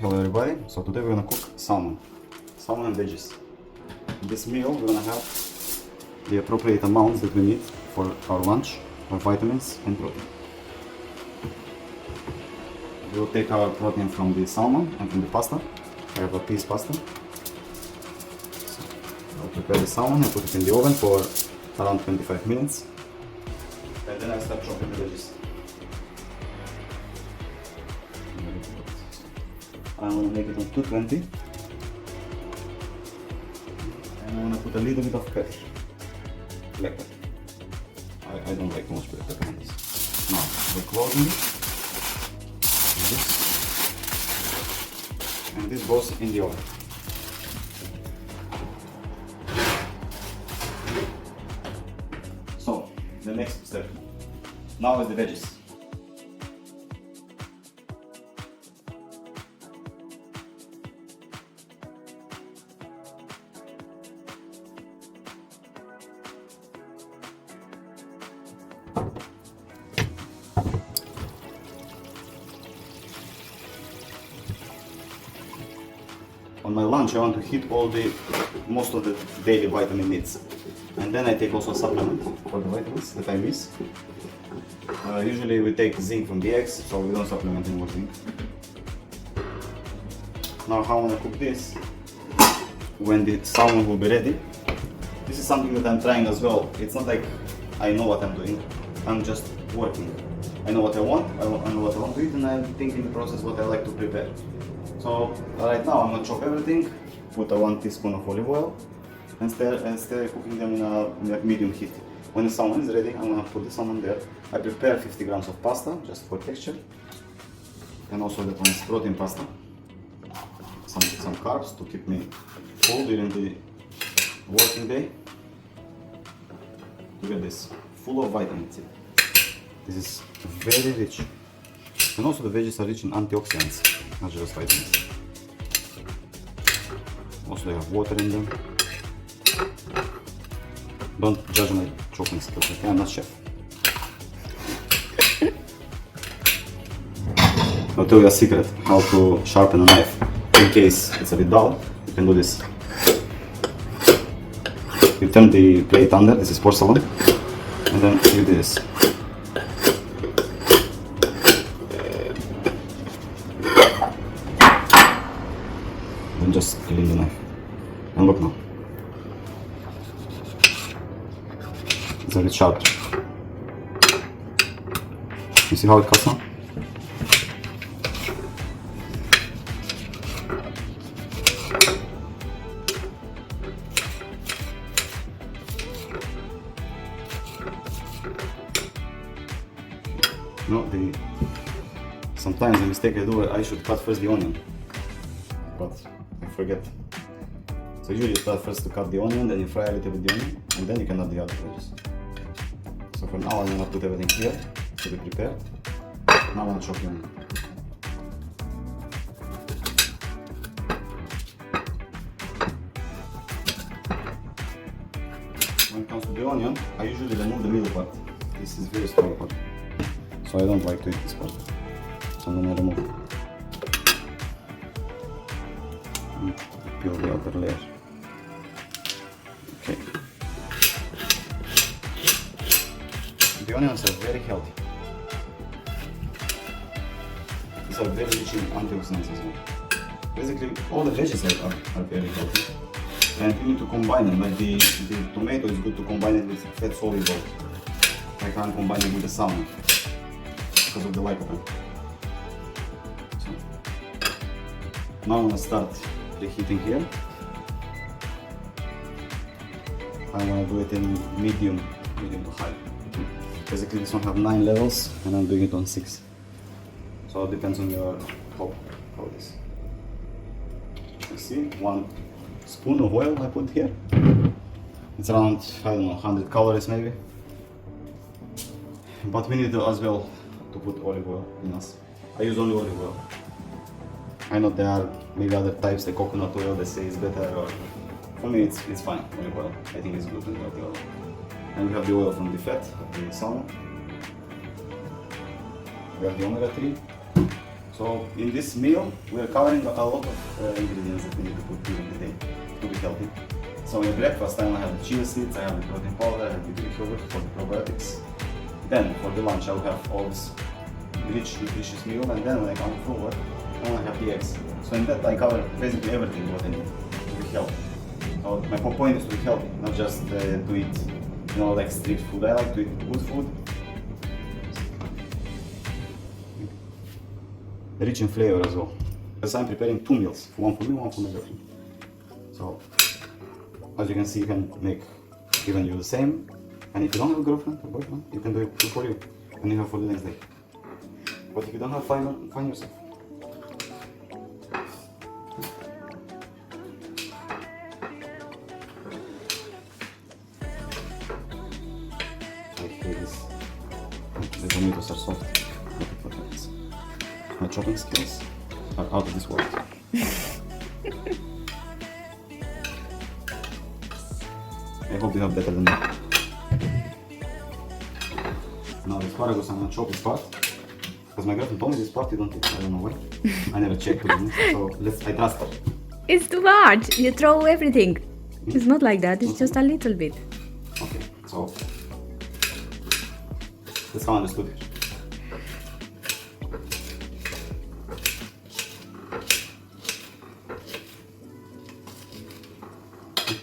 Hello everybody, so today we're gonna cook salmon and veggies. In this meal we're gonna have the appropriate amounts that we need for our lunch, our vitamins and protein. We will take our protein from the salmon and from the pasta. I have a piece pasta. So I'll prepare the salmon and put it in the oven for around 25 minutes. And then I start chopping the veggies. I'm going to make it on 220 and I'm going to put a little bit of pepper, black pepper. I don't like too much black pepper on this. Now we're closing it, and this goes in the oven. So the next step now is the veggies. On my lunch I want to hit most of the daily vitamin needs, and then I take also a supplement for the vitamins that I miss. Usually we take zinc from the eggs, so we don't supplement anymore zinc. Now how I want to cook this when the salmon will be ready. This is something that I'm trying as well. It's not like I know what I'm doing, I'm just working. I know what I want, I know what I want to eat, and I'm thinking the process what I like to prepare. So right now I'm going to chop everything, put a 1 teaspoon of olive oil, and stay cooking them in a medium heat. When the salmon is ready, I'm going to put the salmon there. I prepare 50 grams of pasta just for texture, and also that one is protein pasta. Some carbs to keep me full during the working day. Look at this, full of vitamin C. This is very rich. And also the veggies are rich in antioxidants, not just vitamins. Also they have water in them. Don't judge my chopping skills, okay? I'm not chef. I'll tell you a secret, how to sharpen a knife. In case it's a bit dull, you can do this. You turn the plate under, this is porcelain, and then you do this. And just clean the knife. And look now. It's a bit sharp. You see how it cuts now? No, sometimes the mistake I do, I should cut first the onion, but I forget. So usually you start first to cut the onion, then you fry a little bit the onion, and then you can add the other veggies. So for now I'm gonna put everything here to be prepared. Now I'm gonna chop the onion. When it comes to the onion, I usually remove the middle part. This is very strong part, so I don't like to eat this part. So I'm gonna remove it. And peel the outer layer. Okay. The onions are very healthy. These are very rich in antioxidants as well. Basically, all the veggies are very healthy. And you need to combine them. Like the tomato is good to combine it with fat soluble. I can't combine it with the salmon because of the lycopene. So, now I'm gonna start preheating here. I want to do it in medium to high. Basically this one have 9 levels and I'm doing it on 6. So it depends on your how it is. You see, 1 spoon of oil I put here. It's around, I don't know, 100 calories maybe. But we need as well to put olive oil in us. I use only olive oil. I know there are maybe other types, the coconut oil, they say it's better, or for me it's fine, olive oil. I think it's good to have the oil. And we have the oil from the fat of the salmon. We have the omega-3. So in this meal, we are covering a lot of ingredients that we need to put during the day to be healthy. So in breakfast, I will have the chia seeds, I have the protein powder, I have the Greek yogurt for the probiotics. Then for the lunch, I will have all this rich, nutritious meal, and then when I come forward, I will have the eggs. So in that, I cover basically everything what I need to be healthy. So my whole point is to be healthy, not just to eat, like street food. I like to eat good food, rich in flavor as well. Because I'm preparing 2 meals, one for me, one for my girlfriend. So as you can see, you can make even you the same. And if you don't have a girlfriend or boyfriend, you can do it for you, and you have for the next day. But if you don't have, find yourself. I hate this. The tomatoes are soft. My chopping skills are out of this world. I hope you have better than me. Now the asparagus, I'm gonna chop this part. Because my girlfriend told me this part you don't eat. I don't know why. I never checked with me, so I trust her. It's too much. You throw everything. It's not like that. It's just a little bit. Okay, so that's how I understood it.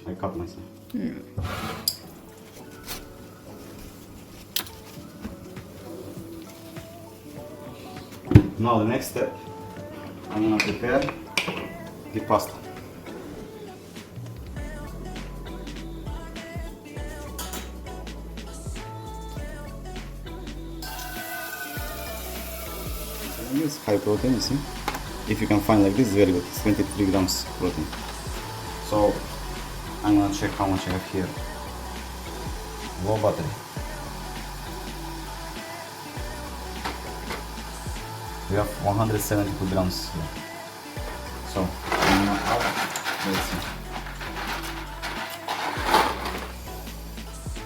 I cut myself. Now the next step, I'm gonna prepare the pasta. It's high protein, you see? If you can find like this, it's very good. It's 23 grams protein. So I'm gonna check how much I have here. Low battery. We have 172 grams here. So I'm gonna add, let's see.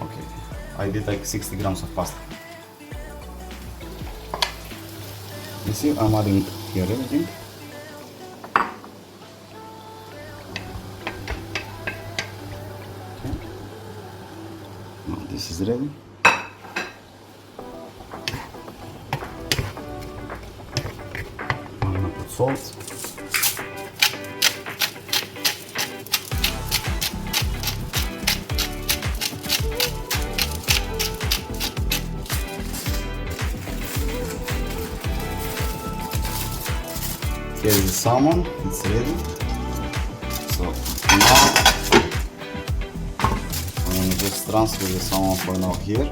Okay, I did like 60 grams of pasta. You see, I'm adding here everything. Okay. Now this is ready. I'm gonna put salt. Here is the salmon, it's ready. So now I'm going to just transfer the salmon for now here.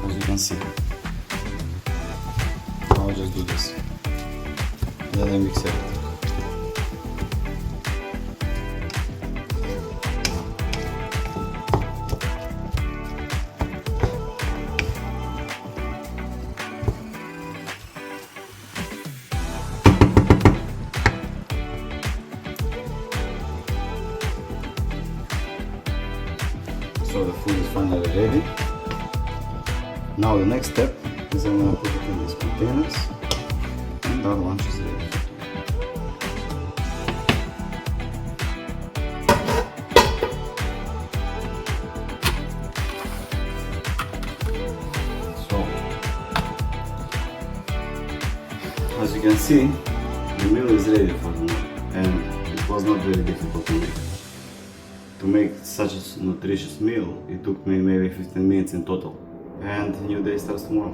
As you can see, I'll just do this. Then I mix everything. So the food is finally ready. Now the next step is I'm going to put it in these containers, and our lunch is ready. So as you can see, the meal is ready for me, and it was not very difficult to make. To make such a nutritious meal, it took me maybe 15 minutes in total. And the new day starts tomorrow.